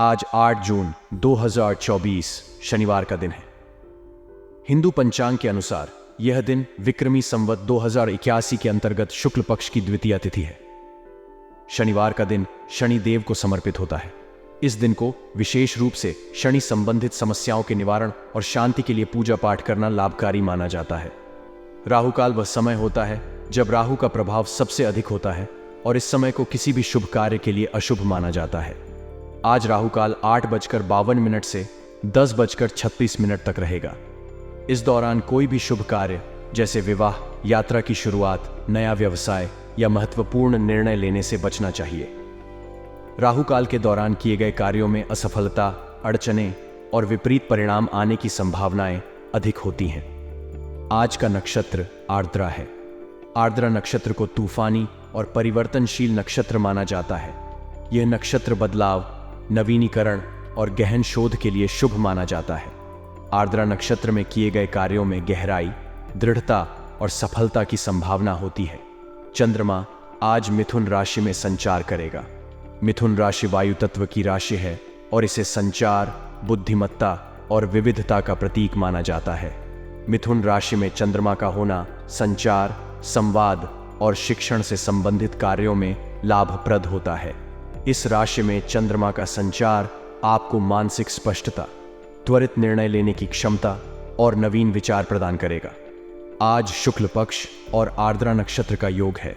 आज 8 जून 2024 शनिवार का दिन है। हिंदू पंचांग के अनुसार यह दिन विक्रमी संवत 2081 के अंतर्गत शुक्ल पक्ष की द्वितीय तिथि है। शनिवार का दिन शनि देव को समर्पित होता है। इस दिन को विशेष रूप से शनि संबंधित समस्याओं के निवारण और शांति के लिए पूजा पाठ करना लाभकारी माना जाता है। राहु काल वह समय होता है जब राहु का प्रभाव सबसे अधिक होता है और इस समय को किसी भी शुभ कार्य के लिए अशुभ माना जाता है। आज राहु काल 8:52 से 10:36 तक रहेगा। इस दौरान कोई भी शुभ कार्य जैसे विवाह, यात्रा की शुरुआत, नया व्यवसाय या महत्वपूर्ण निर्णय लेने से बचना चाहिए। राहु काल के दौरान किए गए कार्यों में असफलता, अड़चने और विपरीत परिणाम आने की संभावनाएं अधिक होती हैं। आज का नक्षत्र आर्द्रा है। आर्द्रा नक्षत्र को तूफानी और परिवर्तनशील नक्षत्र माना जाता है। यह नक्षत्र बदलाव, नवीनीकरण और गहन शोध के लिए शुभ माना जाता है। आर्द्रा नक्षत्र में किए गए कार्यों में गहराई, दृढ़ता और सफलता की संभावना होती है। चंद्रमा आज मिथुन राशि में संचार करेगा। मिथुन राशि वायु तत्व की राशि है और इसे संचार, बुद्धिमत्ता और विविधता का प्रतीक माना जाता है। मिथुन राशि में चंद्रमा का होना संचार, संवाद और शिक्षण से संबंधित कार्यों में लाभप्रद होता है। इस राशि में चंद्रमा का संचार आपको मानसिक स्पष्टता, त्वरित निर्णय लेने की क्षमता और नवीन विचार प्रदान करेगा। आज शुक्ल पक्ष और आर्द्रा नक्षत्र का योग है,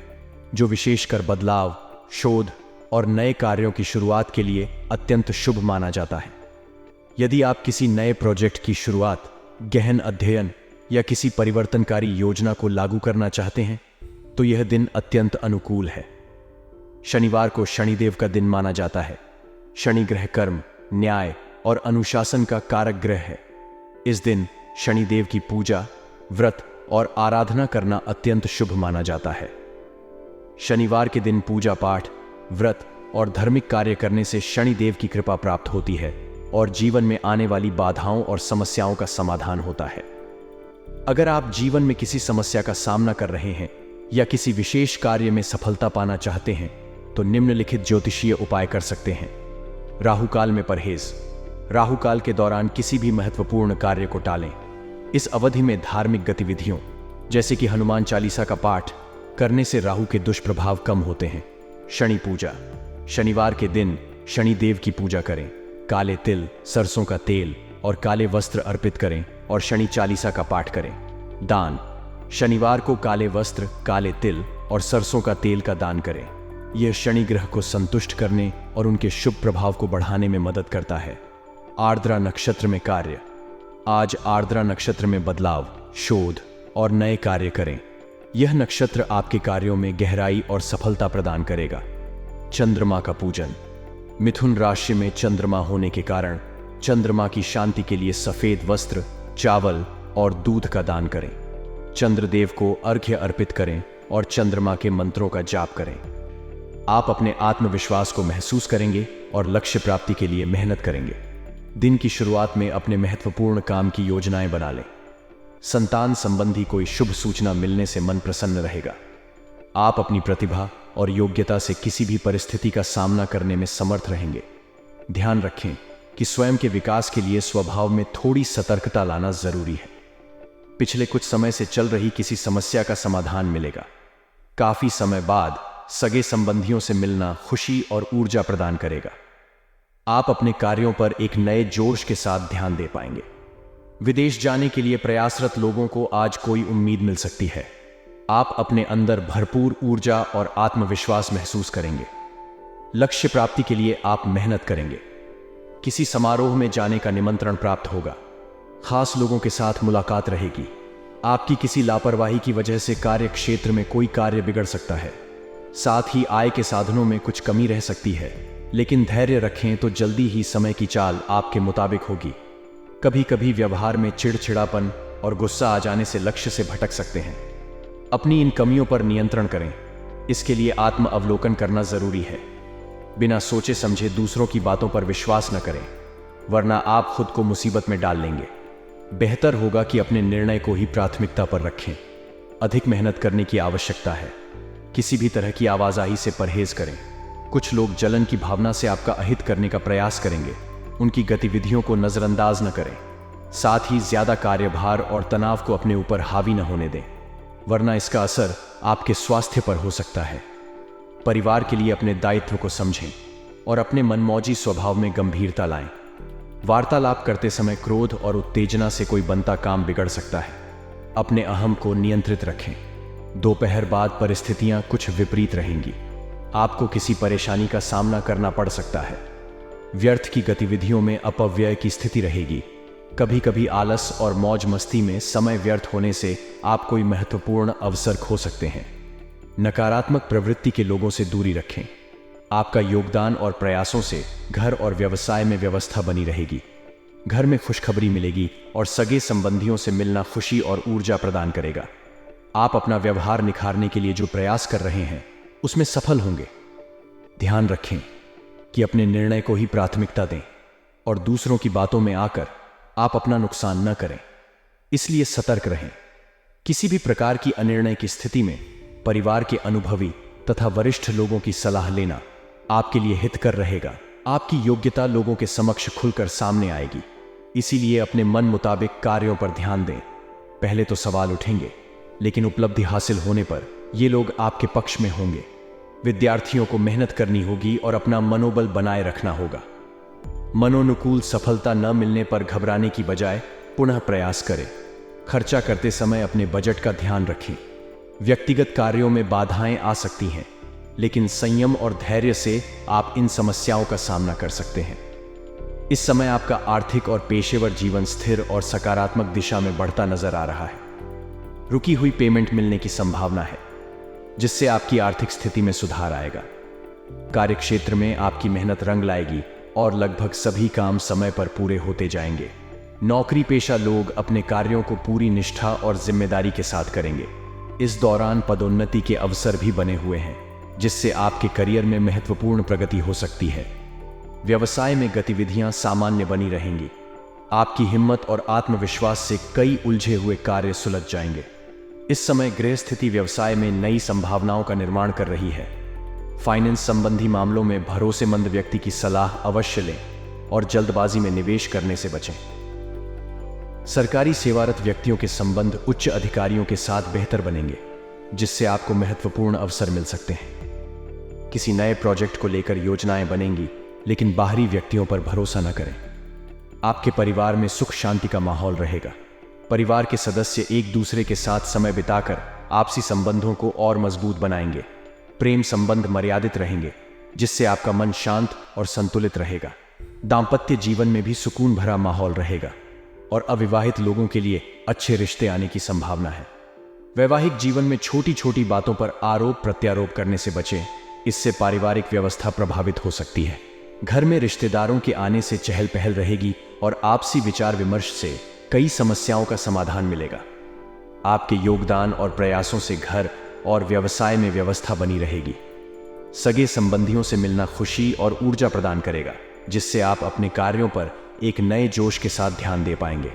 जो विशेषकर बदलाव, शोध और नए कार्यों की शुरुआत के लिए अत्यंत शुभ माना जाता है। यदि आप किसी नए प्रोजेक्ट की शुरुआत, गहन अध्ययन या किसी परिवर्तनकारी योजना को लागू करना चाहते हैं, तो यह दिन अत्यंत अनुकूल है। शनिवार को शनिदेव का दिन माना जाता है। शनि ग्रह कर्म, न्याय और अनुशासन का कारक ग्रह है। इस दिन शनिदेव की पूजा, व्रत और आराधना करना अत्यंत शुभ माना जाता है। शनिवार के दिन पूजा पाठ, व्रत और धार्मिक कार्य करने से शनिदेव की कृपा प्राप्त होती है और जीवन में आने वाली बाधाओं और समस्याओं का समाधान होता है। अगर आप जीवन में किसी समस्या का सामना कर रहे हैं या किसी विशेष कार्य में सफलता पाना चाहते हैं, तो निम्नलिखित ज्योतिषीय उपाय कर सकते हैं। राहु काल में परहेज। राहु काल के दौरान किसी भी महत्वपूर्ण कार्य को टालें। इस अवधि में धार्मिक गतिविधियों जैसे कि हनुमान चालीसा का पाठ करने से राहु के दुष्प्रभाव कम होते हैं। शनि पूजा। शनिवार के दिन शनिदेव की पूजा करें। काले तिल, सरसों का तेल और काले वस्त्र अर्पित करें और शनि चालीसा का पाठ करें। दान। शनिवार को काले वस्त्र, काले तिल और सरसों का तेल का दान करें। यह शनि ग्रह को संतुष्ट करने और उनके शुभ प्रभाव को बढ़ाने में मदद करता है। आर्द्रा नक्षत्र में कार्य। आज आर्द्रा नक्षत्र में बदलाव, शोध और नए कार्य करें। यह नक्षत्र आपके कार्यों में गहराई और सफलता प्रदान करेगा। चंद्रमा का पूजन। मिथुन राशि में चंद्रमा होने के कारण चंद्रमा की शांति के लिए सफेद वस्त्र, चावल और दूध का दान करें। चंद्रदेव को अर्घ्य अर्पित करें और चंद्रमा के मंत्रों का जाप करें। आप अपने आत्मविश्वास को महसूस करेंगे और लक्ष्य प्राप्ति के लिए मेहनत करेंगे। दिन की शुरुआत में अपने महत्वपूर्ण काम की योजनाएं बना लें। संतान संबंधी कोई शुभ सूचना मिलने से मन प्रसन्न रहेगा। आप अपनी प्रतिभा और योग्यता से किसी भी परिस्थिति का सामना करने में समर्थ रहेंगे। ध्यान रखें कि स्वयं के विकास के लिए स्वभाव में थोड़ी सतर्कता लाना जरूरी है। पिछले कुछ समय से चल रही किसी समस्या का समाधान मिलेगा। काफी समय बाद सगे संबंधियों से मिलना खुशी और ऊर्जा प्रदान करेगा। आप अपने कार्यों पर एक नए जोश के साथ ध्यान दे पाएंगे। विदेश जाने के लिए प्रयासरत लोगों को आज कोई उम्मीद मिल सकती है। आप अपने अंदर भरपूर ऊर्जा और आत्मविश्वास महसूस करेंगे। लक्ष्य प्राप्ति के लिए आप मेहनत करेंगे। किसी समारोह में जाने का निमंत्रण प्राप्त होगा। खास लोगों के साथ मुलाकात रहेगी। आपकी किसी लापरवाही की वजह से कार्य क्षेत्र में कोई कार्य बिगड़ सकता है। साथ ही आय के साधनों में कुछ कमी रह सकती है, लेकिन धैर्य रखें तो जल्दी ही समय की चाल आपके मुताबिक होगी। कभी कभी व्यवहार में चिड़चिड़ापन और गुस्सा आ जाने से लक्ष्य से भटक सकते हैं। अपनी इन कमियों पर नियंत्रण करें। इसके लिए आत्म अवलोकन करना जरूरी है। बिना सोचे समझे दूसरों की बातों पर विश्वास न करें, वरना आप खुद को मुसीबत में डाल लेंगे। बेहतर होगा कि अपने निर्णय को ही प्राथमिकता पर रखें। अधिक मेहनत करने की आवश्यकता है। किसी भी तरह की आवाजाही से परहेज करें। कुछ लोग जलन की भावना से आपका अहित करने का प्रयास करेंगे। उनकी गतिविधियों को नजरअंदाज न करें। साथ ही ज्यादा कार्यभार और तनाव को अपने ऊपर हावी न होने दें, वरना इसका असर आपके स्वास्थ्य पर हो सकता है। परिवार के लिए अपने दायित्व को समझें और अपने मनमौजी स्वभाव में गंभीरता लाएं। वार्तालाप करते समय क्रोध और उत्तेजना से कोई बनता काम बिगड़ सकता है। अपने अहम को नियंत्रित रखें। दोपहर बाद परिस्थितियां कुछ विपरीत रहेंगी। आपको किसी परेशानी का सामना करना पड़ सकता है। व्यर्थ की गतिविधियों में अपव्यय की स्थिति रहेगी। कभी कभी आलस और मौज मस्ती में समय व्यर्थ होने से आप कोई महत्वपूर्ण अवसर खो सकते हैं। नकारात्मक प्रवृत्ति के लोगों से दूरी रखें। आपका योगदान और प्रयासों से घर और व्यवसाय में व्यवस्था बनी रहेगी। घर में खुशखबरी मिलेगी और सगे संबंधियों से मिलना खुशी और ऊर्जा प्रदान करेगा। आप अपना व्यवहार निखारने के लिए जो प्रयास कर रहे हैं उसमें सफल होंगे। ध्यान रखें कि अपने निर्णय को ही प्राथमिकता दें और दूसरों की बातों में आकर आप अपना नुकसान न करें, इसलिए सतर्क रहें। किसी भी प्रकार की अनिर्णय की स्थिति में परिवार के अनुभवी तथा वरिष्ठ लोगों की सलाह लेना आपके लिए हितकर रहेगा। आपकी योग्यता लोगों के समक्ष खुलकर सामने आएगी, इसीलिए अपने मन मुताबिक कार्यों पर ध्यान दें। पहले तो सवाल उठेंगे, लेकिन उपलब्धि हासिल होने पर ये लोग आपके पक्ष में होंगे। विद्यार्थियों को मेहनत करनी होगी और अपना मनोबल बनाए रखना होगा। मनोनुकूल सफलता न मिलने पर घबराने की बजाय पुनः प्रयास करें। खर्चा करते समय अपने बजट का ध्यान रखें। व्यक्तिगत कार्यों में बाधाएं आ सकती हैं, लेकिन संयम और धैर्य से आप इन समस्याओं का सामना कर सकते हैं। इस समय आपका आर्थिक और पेशेवर जीवन स्थिर और सकारात्मक दिशा में बढ़ता नजर आ रहा है। रुकी हुई पेमेंट मिलने की संभावना है, जिससे आपकी आर्थिक स्थिति में सुधार आएगा। कार्यक्षेत्र में आपकी मेहनत रंग लाएगी और लगभग सभी काम समय पर पूरे होते जाएंगे। नौकरी पेशा लोग अपने कार्यों को पूरी निष्ठा और जिम्मेदारी के साथ करेंगे। इस दौरान पदोन्नति के अवसर भी बने हुए हैं, जिससे आपके करियर में महत्वपूर्ण प्रगति हो सकती है। व्यवसाय में गतिविधियां सामान्य बनी रहेंगी। आपकी हिम्मत और आत्मविश्वास से कई उलझे हुए कार्य सुलझ जाएंगे। इस समय गृह स्थिति व्यवसाय में नई संभावनाओं का निर्माण कर रही है। फाइनेंस संबंधी मामलों में भरोसेमंद व्यक्ति की सलाह अवश्य लें और जल्दबाजी में निवेश करने से बचें। सरकारी सेवारत व्यक्तियों के संबंध उच्च अधिकारियों के साथ बेहतर बनेंगे, जिससे आपको महत्वपूर्ण अवसर मिल सकते हैं। किसी नए प्रोजेक्ट को लेकर योजनाएं बनेंगी, लेकिन बाहरी व्यक्तियों पर भरोसा न करें। आपके परिवार में सुख शांति का माहौल रहेगा। परिवार के सदस्य एक दूसरे के साथ समय बिताकर आपसी संबंधों को और मजबूत बनाएंगे। प्रेम संबंध मर्यादित रहेंगे, जिससे आपका मन शांत और संतुलित रहेगा। दांपत्य जीवन में भी सुकून भरा माहौल रहेगा और अविवाहित लोगों के लिए अच्छे रिश्ते आने की संभावना है। वैवाहिक जीवन में छोटी छोटी बातों पर आरोप प्रत्यारोप करने से बचें, इससे पारिवारिक व्यवस्था प्रभावित हो सकती है। घर में रिश्तेदारों के आने से चहल पहल रहेगी और आपसी विचार विमर्श से कई समस्याओं का समाधान मिलेगा। आपके योगदान और प्रयासों से घर और व्यवसाय में व्यवस्था बनी रहेगी। सगे संबंधियों से मिलना खुशी और ऊर्जा प्रदान करेगा, जिससे आप अपने कार्यों पर एक नए जोश के साथ ध्यान दे पाएंगे।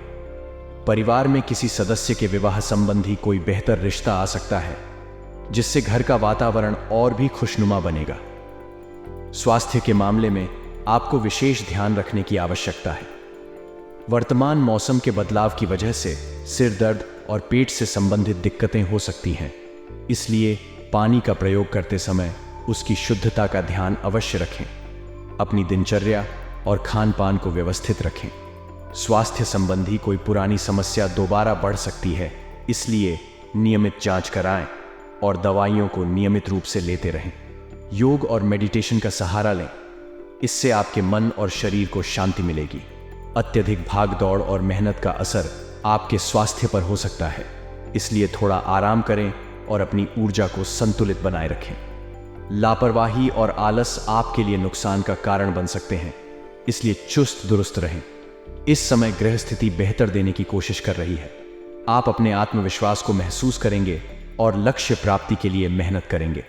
परिवार में किसी सदस्य के विवाह संबंधी कोई बेहतर रिश्ता आ सकता है, जिससे घर का वातावरण और भी खुशनुमा बनेगा। स्वास्थ्य के मामले में आपको विशेष ध्यान रखने की आवश्यकता है। वर्तमान मौसम के बदलाव की वजह से सिर दर्द और पेट से संबंधित दिक्कतें हो सकती हैं, इसलिए पानी का प्रयोग करते समय उसकी शुद्धता का ध्यान अवश्य रखें। अपनी दिनचर्या और खान पान को व्यवस्थित रखें। स्वास्थ्य संबंधी कोई पुरानी समस्या दोबारा बढ़ सकती है, इसलिए नियमित जांच कराएं और दवाइयों को नियमित रूप से लेते रहें। योग और मेडिटेशन का सहारा लें, इससे आपके मन और शरीर को शांति मिलेगी। अत्यधिक भाग दौड़ और मेहनत का असर आपके स्वास्थ्य पर हो सकता है, इसलिए थोड़ा आराम करें और अपनी ऊर्जा को संतुलित बनाए रखें। लापरवाही और आलस आपके लिए नुकसान का कारण बन सकते हैं, इसलिए चुस्त दुरुस्त रहें। इस समय ग्रह स्थिति बेहतर देने की कोशिश कर रही है। आप अपने आत्मविश्वास को महसूस करेंगे और लक्ष्य प्राप्ति के लिए मेहनत करेंगे।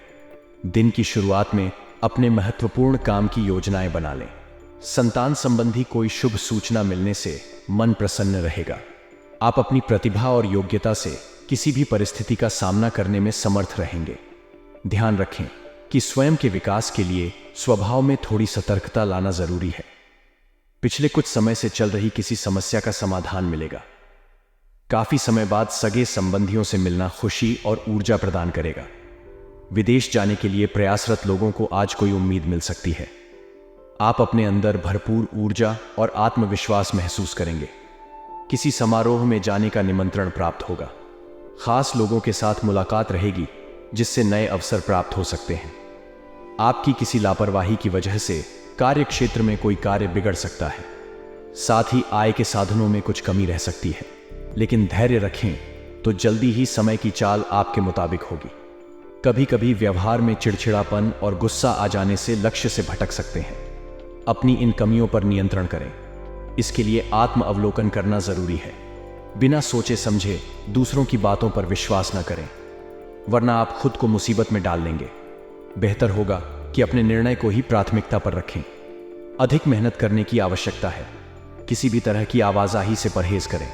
दिन की शुरुआत में अपने महत्वपूर्ण काम की योजनाएं बना लें। संतान संबंधी कोई शुभ सूचना मिलने से मन प्रसन्न रहेगा। आप अपनी प्रतिभा और योग्यता से किसी भी परिस्थिति का सामना करने में समर्थ रहेंगे। ध्यान रखें, कि स्वयं के विकास के लिए स्वभाव में थोड़ी सतर्कता लाना जरूरी है। पिछले कुछ समय से चल रही किसी समस्या का समाधान मिलेगा। काफी समय बाद सगे संबंधियों से मिलना खुशी और ऊर्जा प्रदान करेगा। विदेश जाने के लिए प्रयासरत लोगों को आज कोई उम्मीद मिल सकती है। आप अपने अंदर भरपूर ऊर्जा और आत्मविश्वास महसूस करेंगे। किसी समारोह में जाने का निमंत्रण प्राप्त होगा। खास लोगों के साथ मुलाकात रहेगी जिससे नए अवसर प्राप्त हो सकते हैं। आपकी किसी लापरवाही की वजह से कार्य क्षेत्र में कोई कार्य बिगड़ सकता है। साथ ही आय के साधनों में कुछ कमी रह सकती है, लेकिन धैर्य रखें तो जल्दी ही समय की चाल आपके मुताबिक होगी। कभी कभी व्यवहार में चिड़चिड़ापन और गुस्सा आ जाने से लक्ष्य से भटक सकते हैं। अपनी इन कमियों पर नियंत्रण करें। इसके लिए आत्म अवलोकन करना जरूरी है। बिना सोचे समझे दूसरों की बातों पर विश्वास न करें, वरना आप खुद को मुसीबत में डाल लेंगे। बेहतर होगा कि अपने निर्णय को ही प्राथमिकता पर रखें। अधिक मेहनत करने की आवश्यकता है। किसी भी तरह की आवाजाही से परहेज करें।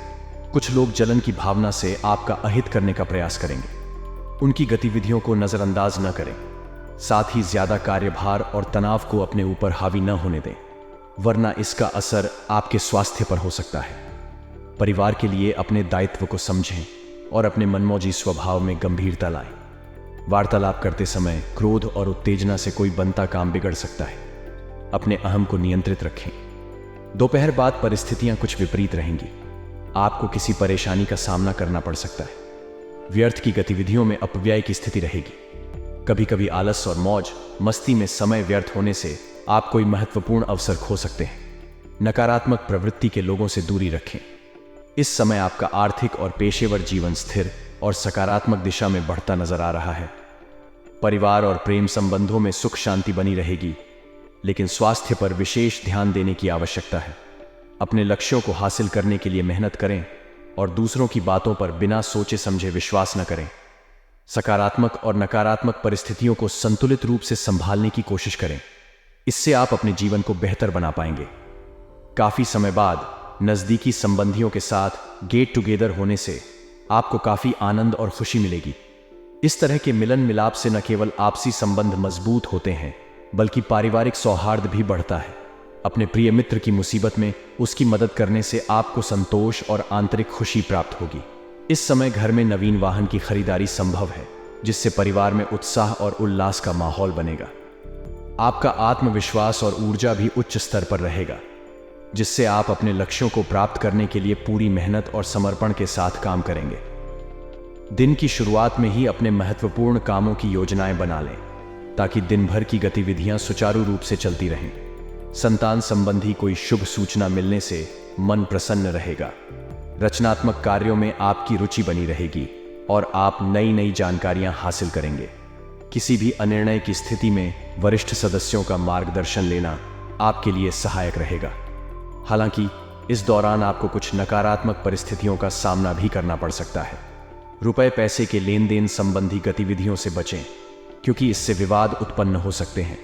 कुछ लोग जलन की भावना से आपका अहित करने का प्रयास करेंगे। उनकी गतिविधियों को नजरअंदाज न करें। साथ ही ज्यादा कार्यभार और तनाव को अपने ऊपर हावी न होने दें, वरना इसका असर आपके स्वास्थ्य पर हो सकता है। परिवार के लिए अपने दायित्व को समझें और अपने मनमौजी स्वभाव में गंभीरता लाएं। वार्तालाप करते समय क्रोध और उत्तेजना से कोई बनता काम बिगड़ सकता है। अपने अहम को नियंत्रित रखें। दोपहर बाद परिस्थितियां कुछ विपरीत रहेंगी। आपको किसी परेशानी का सामना करना पड़ सकता है। व्यर्थ की गतिविधियों में अपव्यय की स्थिति रहेगी। कभी कभी आलस और मौज मस्ती में समय व्यर्थ होने से आप कोई महत्वपूर्ण अवसर खो सकते हैं। नकारात्मक प्रवृत्ति के लोगों से दूरी रखें। इस समय आपका आर्थिक और पेशेवर जीवन स्थिर और सकारात्मक दिशा में बढ़ता नजर आ रहा है। परिवार और प्रेम संबंधों में सुख शांति बनी रहेगी, लेकिन स्वास्थ्य पर विशेष ध्यान देने की आवश्यकता है। अपने लक्ष्यों को हासिल करने के लिए मेहनत करें और दूसरों की बातों पर बिना सोचे समझे विश्वास न करें। सकारात्मक और नकारात्मक परिस्थितियों को संतुलित रूप से संभालने की कोशिश करें। इससे आप अपने जीवन को बेहतर बना पाएंगे। काफी समय बाद नजदीकी संबंधियों के साथ गेट टुगेदर होने से आपको काफी आनंद और खुशी मिलेगी। इस तरह के मिलन मिलाप से न केवल आपसी संबंध मजबूत होते हैं, बल्कि पारिवारिक सौहार्द भी बढ़ता है। अपने प्रिय मित्र की मुसीबत में उसकी मदद करने से आपको संतोष और आंतरिक खुशी प्राप्त होगी। इस समय घर में नवीन वाहन की खरीदारी संभव है, जिससे परिवार में उत्साह और उल्लास का माहौल बनेगा। आपका आत्मविश्वास और ऊर्जा भी उच्च स्तर पर रहेगा, जिससे आप अपने लक्ष्यों को प्राप्त करने के लिए पूरी मेहनत और समर्पण के साथ काम करेंगे। दिन की शुरुआत में ही अपने महत्वपूर्ण कामों की योजनाएं बना लें, ताकि दिन भर की गतिविधियां सुचारू रूप से चलती रहें। संतान संबंधी कोई शुभ सूचना मिलने से मन प्रसन्न रहेगा। रचनात्मक कार्यों में आपकी रुचि बनी रहेगी और आप नई नई जानकारियां हासिल करेंगे। किसी भी अनिर्णय की स्थिति में वरिष्ठ सदस्यों का मार्गदर्शन लेना आपके लिए सहायक रहेगा। हालांकि इस दौरान आपको कुछ नकारात्मक परिस्थितियों का सामना भी करना पड़ सकता है। रुपए पैसे के लेन देन संबंधी गतिविधियों से बचें, क्योंकि इससे विवाद उत्पन्न हो सकते हैं।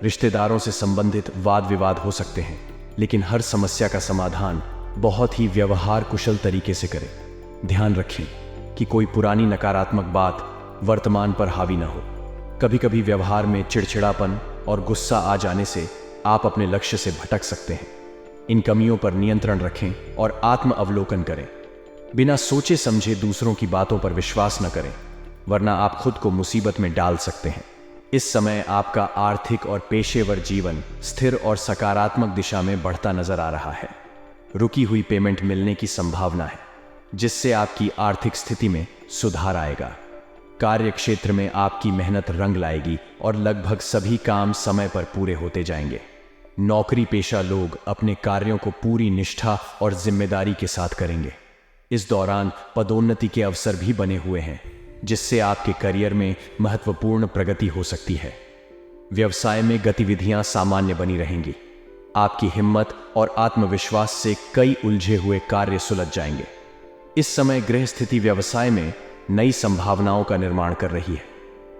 रिश्तेदारों से संबंधित वाद विवाद हो सकते हैं, लेकिन हर समस्या का समाधान बहुत ही व्यवहार कुशल तरीके से करें। ध्यान रखें कि कोई पुरानी नकारात्मक बात वर्तमान पर हावी न हो। कभी कभी व्यवहार में चिड़चिड़ापन और गुस्सा आ जाने से आप अपने लक्ष्य से भटक सकते हैं। इन कमियों पर नियंत्रण रखें और आत्म अवलोकन करें। बिना सोचे समझे दूसरों की बातों पर विश्वास न करें, वरना आप खुद को मुसीबत में डाल सकते हैं। इस समय आपका आर्थिक और पेशेवर जीवन स्थिर और सकारात्मक दिशा में बढ़ता नजर आ रहा है। रुकी हुई पेमेंट मिलने की संभावना है, जिससे आपकी आर्थिक स्थिति में सुधार आएगा। कार्य क्षेत्र में आपकी मेहनत रंग लाएगी और लगभग सभी काम समय पर पूरे होते जाएंगे। नौकरी पेशा लोग अपने कार्यों को पूरी निष्ठा और जिम्मेदारी के साथ करेंगे। इस दौरान पदोन्नति के अवसर भी बने हुए हैं, जिससे आपके करियर में महत्वपूर्ण प्रगति हो सकती है। व्यवसाय में गतिविधियां सामान्य बनी रहेंगी। आपकी हिम्मत और आत्मविश्वास से कई उलझे हुए कार्य सुलझ जाएंगे। इस समय गृह स्थिति व्यवसाय में नई संभावनाओं का निर्माण कर रही है।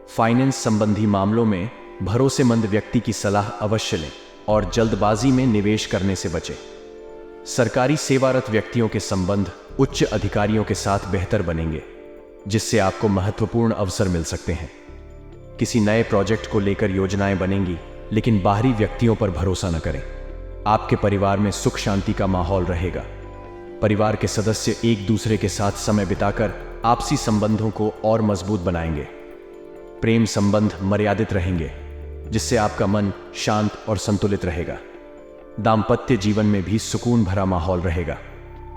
फाइनेंस संबंधी मामलों में भरोसेमंद व्यक्ति की सलाह अवश्य लें और जल्दबाजी में निवेश करने से बचें। सरकारी सेवारत व्यक्तियों के संबंध उच्च अधिकारियों के साथ बेहतर बनेंगे, जिससे आपको महत्वपूर्ण अवसर मिल सकते हैं। किसी नए प्रोजेक्ट को लेकर योजनाएं बनेंगी, लेकिन बाहरी व्यक्तियों पर भरोसा न करें। आपके परिवार में सुख शांति का माहौल रहेगा। परिवार के सदस्य एक दूसरे के साथ समय बिताकर आपसी संबंधों को और मजबूत बनाएंगे। प्रेम संबंध मर्यादित रहेंगे, जिससे आपका मन शांत और संतुलित रहेगा। दाम्पत्य जीवन में भी सुकून भरा माहौल रहेगा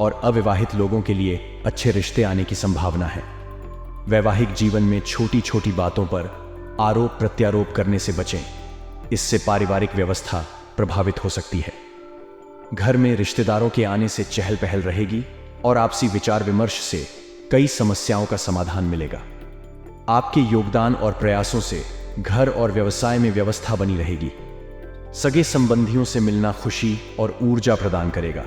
और अविवाहित लोगों के लिए अच्छे रिश्ते आने की संभावना है। वैवाहिक जीवन में छोटी छोटी बातों पर आरोप प्रत्यारोप करने से बचें, इससे पारिवारिक व्यवस्था प्रभावित हो सकती है। घर में रिश्तेदारों के आने से चहल पहल रहेगी और आपसी विचार विमर्श से कई समस्याओं का समाधान मिलेगा। आपके योगदान और प्रयासों से घर और व्यवसाय में व्यवस्था बनी रहेगी। सगे संबंधियों से मिलना खुशी और ऊर्जा प्रदान करेगा,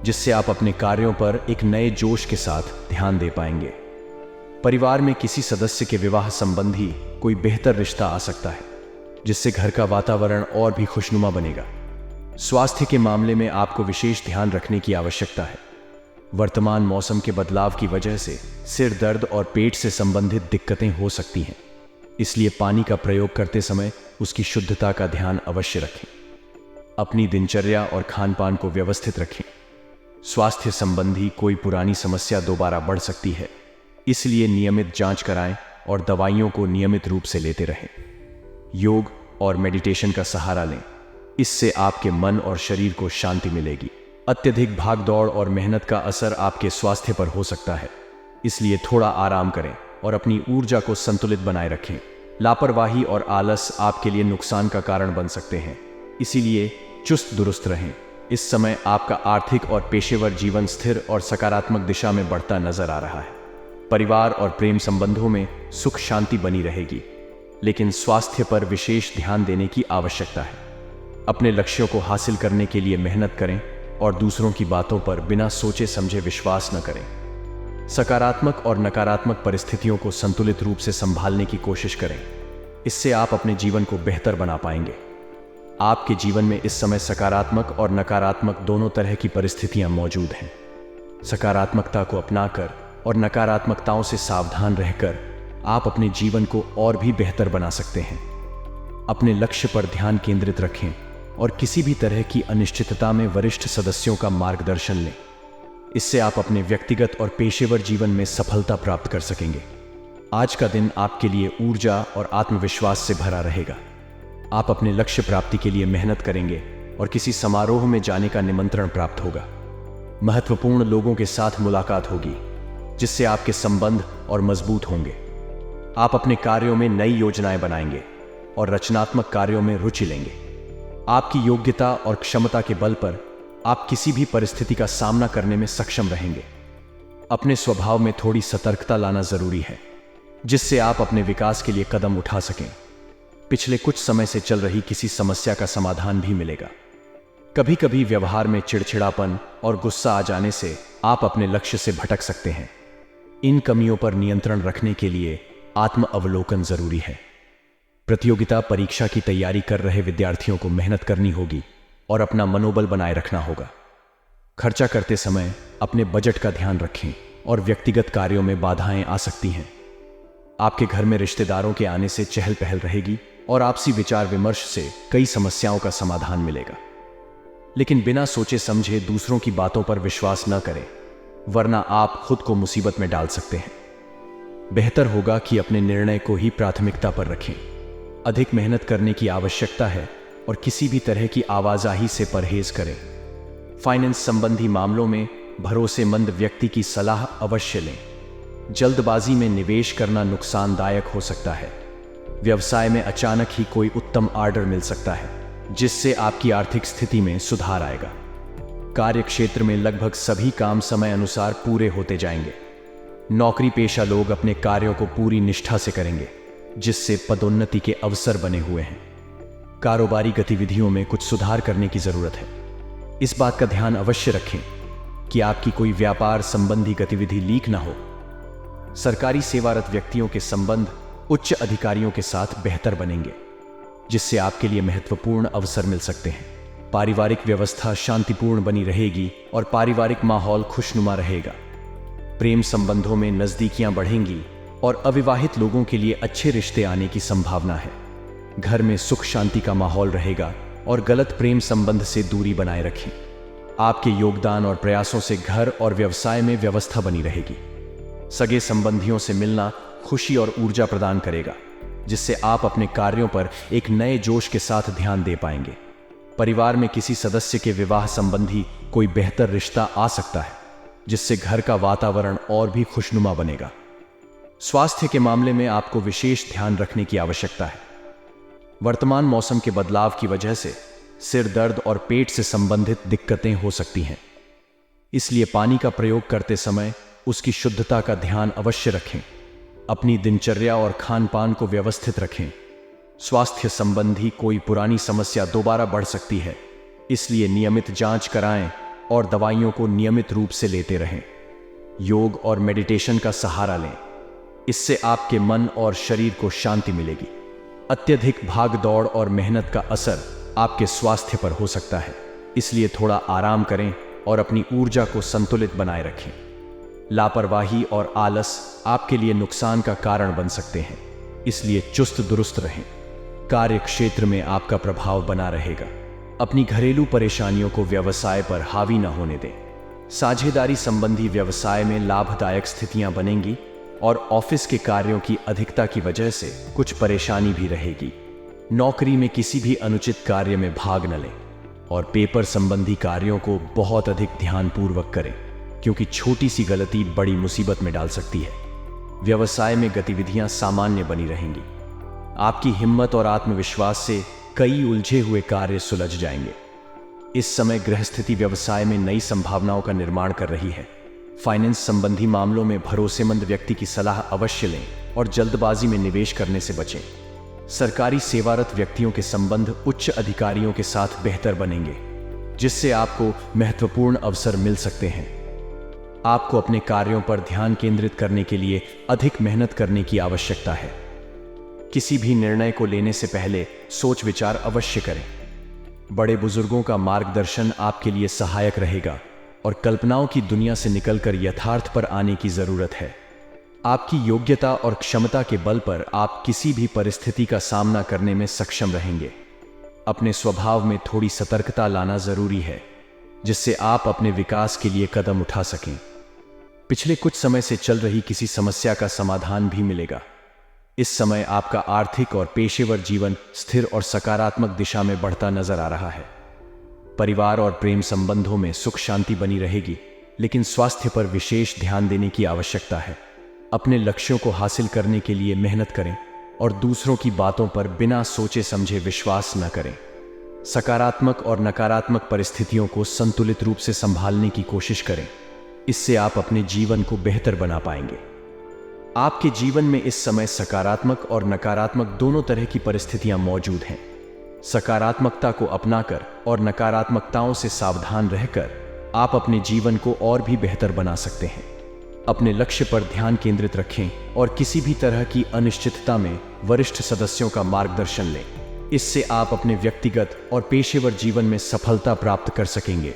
जिससे आप अपने कार्यों पर एक नए जोश के साथ ध्यान दे पाएंगे। परिवार में किसी सदस्य के विवाह संबंधी कोई बेहतर रिश्ता आ सकता है, जिससे घर का वातावरण और भी खुशनुमा बनेगा। स्वास्थ्य के मामले में आपको विशेष ध्यान रखने की आवश्यकता है। वर्तमान मौसम के बदलाव की वजह से सिर दर्द और पेट से संबंधित दिक्कतें हो सकती हैं, इसलिए पानी का प्रयोग करते समय उसकी शुद्धता का ध्यान अवश्य रखें। अपनी दिनचर्या और खानपान को व्यवस्थित रखें। स्वास्थ्य संबंधी कोई पुरानी समस्या दोबारा बढ़ सकती है, इसलिए नियमित जांच कराएं और दवाइयों को नियमित रूप से लेते रहें। योग और मेडिटेशन का सहारा लें, इससे आपके मन और शरीर को शांति मिलेगी। अत्यधिक भागदौड़ और मेहनत का असर आपके स्वास्थ्य पर हो सकता है, इसलिए थोड़ा आराम करें और अपनी ऊर्जा को संतुलित बनाए रखें। लापरवाही और आलस आपके लिए नुकसान का कारण बन सकते हैं, इसीलिए चुस्त दुरुस्त रहें। इस समय आपका आर्थिक और पेशेवर जीवन स्थिर और सकारात्मक दिशा में बढ़ता नजर आ रहा है। परिवार और प्रेम संबंधों में सुख शांति बनी रहेगी, लेकिन स्वास्थ्य पर विशेष ध्यान देने की आवश्यकता है। अपने लक्ष्यों को हासिल करने के लिए मेहनत करें और दूसरों की बातों पर बिना सोचे समझे विश्वास न करें। सकारात्मक और नकारात्मक परिस्थितियों को संतुलित रूप से संभालने की कोशिश करें, इससे आप अपने जीवन को बेहतर बना पाएंगे। आपके जीवन में इस समय सकारात्मक और नकारात्मक दोनों तरह की परिस्थितियां मौजूद हैं। सकारात्मकता को अपनाकर और नकारात्मकताओं से सावधान रहकर आप अपने जीवन को और भी बेहतर बना सकते हैं। अपने लक्ष्य पर ध्यान केंद्रित रखें और किसी भी तरह की अनिश्चितता में वरिष्ठ सदस्यों का मार्गदर्शन लें, इससे आप अपने व्यक्तिगत और पेशेवर जीवन में सफलता प्राप्त कर सकेंगे। आज का दिन आपके लिए ऊर्जा और आत्मविश्वास से भरा रहेगा। आप अपने लक्ष्य प्राप्ति के लिए मेहनत करेंगे और किसी समारोह में जाने का निमंत्रण प्राप्त होगा। महत्वपूर्ण लोगों के साथ मुलाकात होगी, जिससे आपके संबंध और मजबूत होंगे। आप अपने कार्यों में नई योजनाएं बनाएंगे और रचनात्मक कार्यों में रुचि लेंगे। आपकी योग्यता और क्षमता के बल पर आप किसी भी परिस्थिति का सामना करने में सक्षम रहेंगे। अपने स्वभाव में थोड़ी सतर्कता लाना जरूरी है, जिससे आप अपने विकास के लिए कदम उठा सकें। पिछले कुछ समय से चल रही किसी समस्या का समाधान भी मिलेगा। कभी कभी व्यवहार में चिड़चिड़ापन और गुस्सा आ जाने से आप अपने लक्ष्य से भटक सकते हैं। इन कमियों पर नियंत्रण रखने के लिए आत्म अवलोकन जरूरी है। प्रतियोगिता परीक्षा की तैयारी कर रहे विद्यार्थियों को मेहनत करनी होगी और अपना मनोबल बनाए रखना होगा। खर्चा करते समय अपने बजट का ध्यान रखें और व्यक्तिगत कार्यों में बाधाएं आ सकती हैं। आपके घर में रिश्तेदारों के आने से चहल पहल रहेगी और आपसी विचार विमर्श से कई समस्याओं का समाधान मिलेगा। लेकिन बिना सोचे समझे दूसरों की बातों पर विश्वास न करें, वरना आप खुद को मुसीबत में डाल सकते हैं। बेहतर होगा कि अपने निर्णय को ही प्राथमिकता पर रखें। अधिक मेहनत करने की आवश्यकता है और किसी भी तरह की आवाजाही से परहेज करें। फाइनेंस संबंधी मामलों में भरोसेमंद व्यक्ति की सलाह अवश्य लें। जल्दबाजी में निवेश करना नुकसानदायक हो सकता है। व्यवसाय में अचानक ही कोई उत्तम ऑर्डर मिल सकता है, जिससे आपकी आर्थिक स्थिति में सुधार आएगा। कार्य क्षेत्र में लगभग सभी काम समय अनुसार पूरे होते जाएंगे। नौकरी पेशा लोग अपने कार्यों को पूरी निष्ठा से करेंगे, जिससे पदोन्नति के अवसर बने हुए हैं। कारोबारी गतिविधियों में कुछ सुधार करने की जरूरत है। इस बात का ध्यान अवश्य रखें कि आपकी कोई व्यापार संबंधी गतिविधि लीक ना हो। सरकारी सेवारत व्यक्तियों के संबंध उच्च अधिकारियों के साथ बेहतर बनेंगे, जिससे आपके लिए महत्वपूर्ण अवसर मिल सकते हैं। पारिवारिक व्यवस्था शांतिपूर्ण बनी रहेगी और पारिवारिक माहौल खुशनुमा रहेगा। प्रेम संबंधों में नजदीकियां बढ़ेंगी और अविवाहित लोगों के लिए अच्छे रिश्ते आने की संभावना है। घर में सुख शांति का माहौल रहेगा और गलत प्रेम संबंध से दूरी बनाए रखें। आपके योगदान और प्रयासों से घर और व्यवसाय में व्यवस्था बनी रहेगी। सगे संबंधियों से मिलना खुशी और ऊर्जा प्रदान करेगा, जिससे आप अपने कार्यों पर एक नए जोश के साथ ध्यान दे पाएंगे। परिवार में किसी सदस्य के विवाह संबंधी कोई बेहतर रिश्ता आ सकता है, जिससे घर का वातावरण और भी खुशनुमा बनेगा। स्वास्थ्य के मामले में आपको विशेष ध्यान रखने की आवश्यकता है। वर्तमान मौसम के बदलाव की वजह से सिर दर्द और पेट से संबंधित दिक्कतें हो सकती हैं। इसलिए पानी का प्रयोग करते समय उसकी शुद्धता का ध्यान अवश्य रखें। अपनी दिनचर्या और खान पान को व्यवस्थित रखें। स्वास्थ्य संबंधी कोई पुरानी समस्या दोबारा बढ़ सकती है, इसलिए नियमित जांच कराएं और दवाइयों को नियमित रूप से लेते रहें। योग और मेडिटेशन का सहारा लें, इससे आपके मन और शरीर को शांति मिलेगी। अत्यधिक भाग दौड़ और मेहनत का असर आपके स्वास्थ्य पर हो सकता है, इसलिए थोड़ा आराम करें और अपनी ऊर्जा को संतुलित बनाए रखें। लापरवाही और आलस आपके लिए नुकसान का कारण बन सकते हैं, इसलिए चुस्त दुरुस्त रहें। कार्य क्षेत्र में आपका प्रभाव बना रहेगा। अपनी घरेलू परेशानियों को व्यवसाय पर हावी न होने दें। साझेदारी संबंधी व्यवसाय में लाभदायक स्थितियां बनेंगी और ऑफिस के कार्यों की अधिकता की वजह से कुछ परेशानी भी रहेगी। नौकरी में किसी भी अनुचित कार्य में भाग न लें और पेपर संबंधी कार्यों को बहुत अधिक ध्यानपूर्वक करें, क्योंकि छोटी सी गलती बड़ी मुसीबत में डाल सकती है। व्यवसाय में गतिविधियां सामान्य बनी रहेंगी। आपकी हिम्मत और आत्मविश्वास से कई उलझे हुए कार्य सुलझ जाएंगे। इस समय गृहस्थिति व्यवसाय में नई संभावनाओं का निर्माण कर रही है। फाइनेंस संबंधी मामलों में भरोसेमंद व्यक्ति की सलाह अवश्य लें और जल्दबाजी में निवेश करने से बचें। सरकारी सेवारत व्यक्तियों के संबंध उच्च अधिकारियों के साथ बेहतर बनेंगे, जिससे आपको महत्वपूर्ण अवसर मिल सकते हैं। आपको अपने कार्यों पर ध्यान केंद्रित करने के लिए अधिक मेहनत करने की आवश्यकता है। किसी भी निर्णय को लेने से पहले सोच विचार अवश्य करें। बड़े बुजुर्गों का मार्गदर्शन आपके लिए सहायक रहेगा और कल्पनाओं की दुनिया से निकलकर यथार्थ पर आने की जरूरत है। आपकी योग्यता और क्षमता के बल पर आप किसी भी परिस्थिति का सामना करने में सक्षम रहेंगे। अपने स्वभाव में थोड़ी सतर्कता लाना जरूरी है, जिससे आप अपने विकास के लिए कदम उठा सकें। पिछले कुछ समय से चल रही किसी समस्या का समाधान भी मिलेगा। इस समय आपका आर्थिक और पेशेवर जीवन स्थिर और सकारात्मक दिशा में बढ़ता नजर आ रहा है। परिवार और प्रेम संबंधों में सुख शांति बनी रहेगी, लेकिन स्वास्थ्य पर विशेष ध्यान देने की आवश्यकता है। अपने लक्ष्यों को हासिल करने के लिए मेहनत करें और दूसरों की बातों पर बिना सोचे समझे विश्वास न करें। सकारात्मक और नकारात्मक परिस्थितियों को संतुलित रूप से संभालने की कोशिश करें। इससे आप अपने जीवन को बेहतर बना पाएंगे। आपके जीवन में इस समय सकारात्मक और नकारात्मक दोनों तरह की परिस्थितियां मौजूद हैं। सकारात्मकता को अपनाकर और नकारात्मकताओं से सावधान रहकर आप अपने जीवन को और भी बेहतर बना सकते हैं। अपने लक्ष्य पर ध्यान केंद्रित रखें और किसी भी तरह की अनिश्चितता में वरिष्ठ सदस्यों का मार्गदर्शन लें। इससे आप अपने व्यक्तिगत और पेशेवर जीवन में सफलता प्राप्त कर सकेंगे।